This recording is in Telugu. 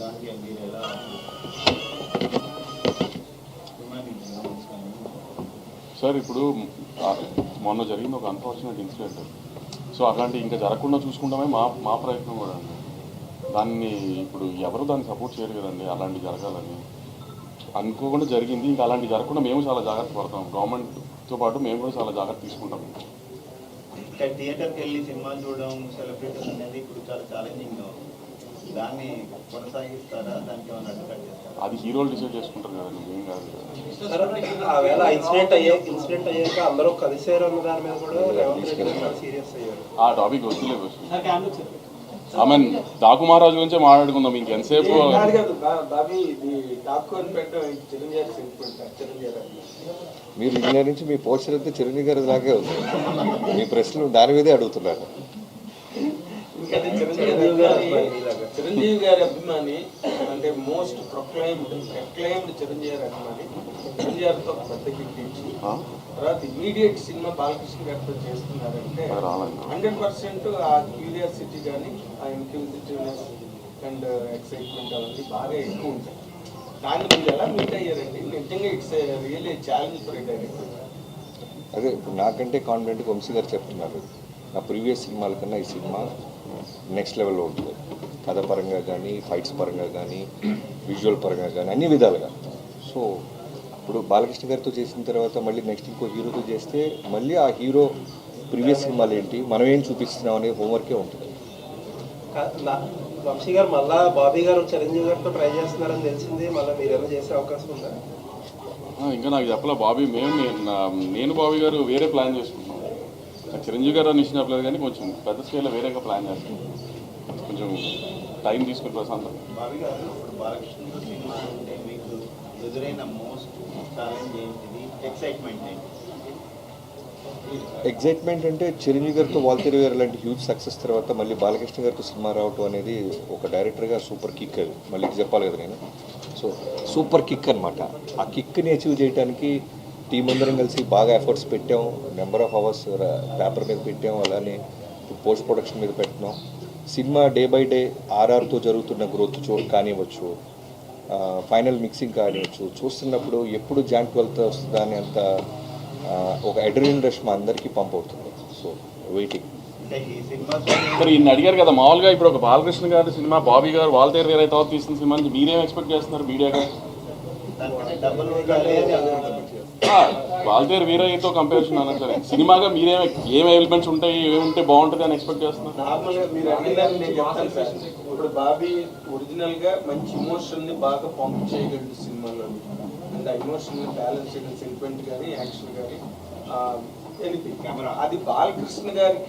దానికి మీరు ఎలా సార్? ఇప్పుడు మొన్న జరిగింది ఒక అన్ఫార్చునేట్ ఇన్సిడెంట్. సో అట్లాంటి ఇంకా జరగకుండా చూసుకుంటామే మా ప్రయత్నం కూడా అండి. దాన్ని ఇప్పుడు ఎవరు దాన్ని సపోర్ట్ చేయరు కదండి. అలాంటి జరగాలని అనుకోకుండా జరిగింది. ఇంకా అలాంటి జరగకుండా మేము చాలా జాగ్రత్త పడతాం. గవర్నమెంట్తో పాటు మేము కూడా చాలా జాగ్రత్త తీసుకుంటాం. థియేటర్కి వెళ్ళి సినిమాలు చూడడం సెలబ్రిటీస్ అనేది ఇప్పుడు చాలా ఛాలెంజింగ్గా ఉంది. దాన్ని కొనసాగిస్తారా? దానికి ఏమైనా అడ్డుకట్ చేస్తారా? అది హీరోలు డిసైడ్ చేసుకుంటారు కదండి, ఏం కాదు. ఇన్సిడెంట్ అయ్యాక అందరూ కలిసారు అన్న దాని మీద కూడా రేవంత్ రెడ్డి గారు సీరియస్ అయ్యారు. ఆ టాపిక్ వస్తులేదు. ఐ మీన్ డాకు మహారాజు గురించే మాట్లాడుకుందాం ఇంకెంతసేపు. మీరు ఇండియా నుంచి మీ పోస్టర్ అయితే చిరంజీవి గారి లాగే ఉంది. మీ ప్రశ్నలు దాని మీదే అడుగుతున్నారు. చిరంజీవి గారి అభిమాని అంటే మోస్ట్ ప్రొక్లైమ్డ్ చిరంజీవి గారి అభిమాని. చిరంజీవి గారితో పెద్ద గిఫ్ట్ ఇచ్చి తర్వాత ఇమీడియట్ సినిమా బాలకృష్ణ గారితో చేస్తున్నారంటే 100% ఆ క్యూరియాసిటీ కానీ ఆ ఇన్క్యూజిటివ్నెస్ అండ్ ఎక్సైట్మెంట్ అవన్నీ బాగా ఎక్కువ ఉంటాయి. దాన్ని మీరు ఎలా మీట్ అయ్యారండి? నిజంగా it's really challenge for director. అదే ఇప్పుడు నాకంటే కాన్ఫిడెంట్గా వంశీ గారు చెప్తున్నారు. నా ప్రీవియస్ సినిమాల కన్నా ఈ సినిమా నెక్స్ట్ లెవెల్లో ఉంటుంది. కథ పరంగా కానీ, ఫైట్స్ పరంగా కానీ, విజువల్ పరంగా కానీ, అన్ని విధాలుగా. సో ఇప్పుడు బాలకృష్ణ గారితో చేసిన తర్వాత మళ్ళీ నెక్స్ట్ ఇంకో హీరోతో చేస్తే మళ్ళీ ఆ హీరో ప్రీవియస్ సినిమాలు ఏంటి, మనం ఏం చూపిస్తున్నాం అనే హోంవర్కే ఉంటుంది. వంశీ గారు మళ్ళా బాబీ గారు చిరంజీవి గారితో ట్రై చేస్తున్నారని తెలిసింది. మళ్ళీ మీరు ఏమైనా చేసే అవకాశం ఉందా? ఇంకా నాకు చెప్పలే బాబీ. నేను బాబీ గారు వేరే ప్లాన్ చేసుకుంటున్నాం. చిరంజీవి గారు అని ఇచ్చిన చెప్పలేదు కానీ కొంచెం పెద్ద స్కేల్లో వేరేగా ప్లాన్ చేస్తాం. కొంచెం టైం తీసుకుని ప్రశాంతం. బాబీ గారు, ఇప్పుడు బాలకృష్ణ సినిమా అంటే మీకు ఎదురైన మోస్ట్ ఛాలెంజ్ ఏంటిది? ఎక్సైట్మెంట్ ఏంటి? ఎగ్జైట్మెంట్ అంటే చిరంజీవి గారితో వాల్తేరు గారు లాంటి హ్యూజ్ సక్సెస్ తర్వాత మళ్ళీ బాలకృష్ణ గారితో సినిమా రావటం అనేది ఒక డైరెక్టర్గా సూపర్ కిక్. అది మళ్ళీ చెప్పాలి కదా నేను. సో సూపర్ కిక్ అనమాట. ఆ కిక్ని అచీవ్ చేయడానికి టీం అందరం కలిసి బాగా ఎఫర్ట్స్ పెట్టాం. నెంబర్ ఆఫ్ అవర్స్ పేపర్ మీద పెట్టాం. అలానే పోస్ట్ ప్రొడక్షన్ మీద పెట్టినాం. సినిమా డే బై డే ఆర్ఆర్తో జరుగుతున్న గ్రోత్ కానివ్వచ్చు, ఫైనల్ మిక్సింగ్ కానివ్వచ్చు, చూస్తున్నప్పుడు ఎప్పుడు జాన్ 12th వస్తుందా అని అంత ఒక అడ్రినల్ రష్ మా అందరికీ పంప్ అవుతుంది. So waiting. మరి ఇన్ని అడిగారు కదా, మామూలుగా ఇప్పుడు ఒక బాలకృష్ణ గారి సినిమా, బాబీ గారు వాల్తేరు వేరే తర్వాత తీసిన సినిమా నుంచి మీరేం ఎక్స్పెక్ట్ చేస్తున్నారు మీడియాగా? వాల్తేరు వీరయ్యతో కంపారిజన్ అనట్లేదు. సినిమాగా ఏం ఎలిమెంట్స్ ఉంటాయి, ఏముంటే బాగుంటుంది అని ఎక్స్పెక్ట్ చేస్తున్నారు? నార్మల్గా మీరు అడిగినారు, నేను చెప్తాను సార్. ఇప్పుడు బాబీ ఒరిజినల్గా మంచి ఇమోషన్ని బాగా పంప్ చేయగలడు సినిమాలో. అండ్ ఆ ఇమోషన్ని బ్యాలెన్స్ చేయడం, సెంటిమెంట్ కానీ, యాక్షన్ కానీ, ఎనీథింగ్. అది బాలకృష్ణ గారికి